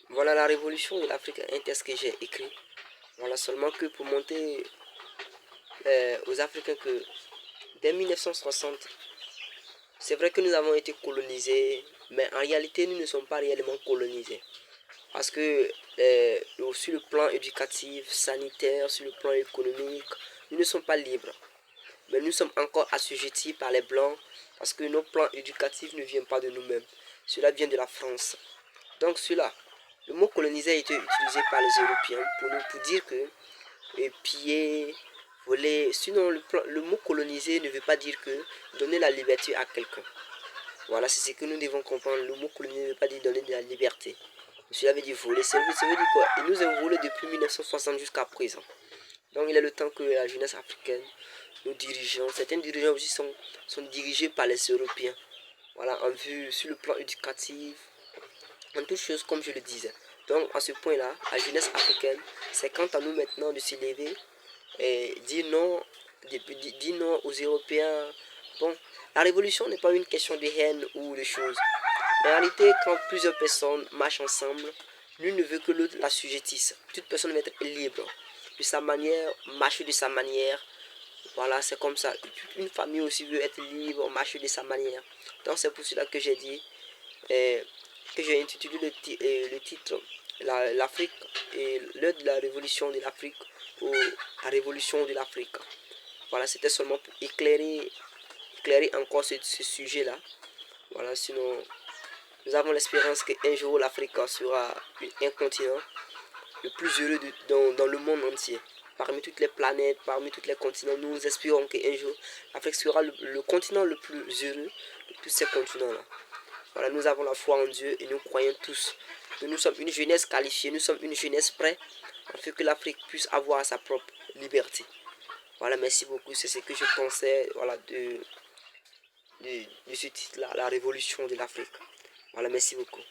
Voilà la révolution de l'Afrique, un texte que j'ai écrit. Voilà seulement que pour montrer aux Africains que dès 1960, c'est vrai que nous avons été colonisés, mais en réalité nous ne sommes pas réellement colonisés. Parce que sur le plan éducatif, sanitaire, sur le plan économique, nous ne sommes pas libres. Mais nous sommes encore assujettis par les Blancs parce que nos plans éducatifs ne viennent pas de nous-mêmes. Cela vient de la France. Donc cela, le mot colonisé a été utilisé par les Européens pour dire que piller, voler. Sinon, le mot coloniser ne veut pas dire que donner la liberté à quelqu'un. Voilà, c'est ce que nous devons comprendre. Le mot coloniser ne veut pas dire donner de la liberté. Cela veut dire voler. Ça veut dire quoi? Et nous avons volé depuis 1960 jusqu'à présent. Donc il est le temps que la jeunesse africaine, nos dirigeants, certains dirigeants aussi sont dirigés par les Européens. Voilà, en vue sur le plan éducatif, en toute chose comme je le disais. Donc à ce point-là, la jeunesse africaine, c'est quant à nous maintenant de s'élever et dire non aux Européens. Bon, la révolution n'est pas une question de haine ou de choses. Mais en réalité, quand plusieurs personnes marchent ensemble, l'une ne veut que l'autre l'assujettisse. Toute personne veut être libre de sa manière, marcher de sa manière. Voilà, c'est comme ça. Une famille aussi veut être libre, marcher de sa manière. Donc c'est pour cela que j'ai dit, que j'ai intitulé le titre l'Afrique et l'heure de la révolution de l'Afrique ou la révolution de l'Afrique. Voilà, c'était seulement pour éclairer encore ce sujet-là. Voilà, sinon, nous avons l'espérance qu'un jour l'Afrique sera un continent le plus heureux dans le monde entier. Parmi toutes les planètes, parmi tous les continents, nous espérons qu'un jour l'Afrique sera le continent le plus heureux de tous ces continents-là. Voilà, nous avons la foi en Dieu et nous croyons tous que nous sommes une jeunesse qualifiée, nous sommes une jeunesse prête afin que l'Afrique puisse avoir sa propre liberté. Voilà, merci beaucoup. C'est ce que je pensais voilà, de ce titre-là, la révolution de l'Afrique. Voilà, merci beaucoup.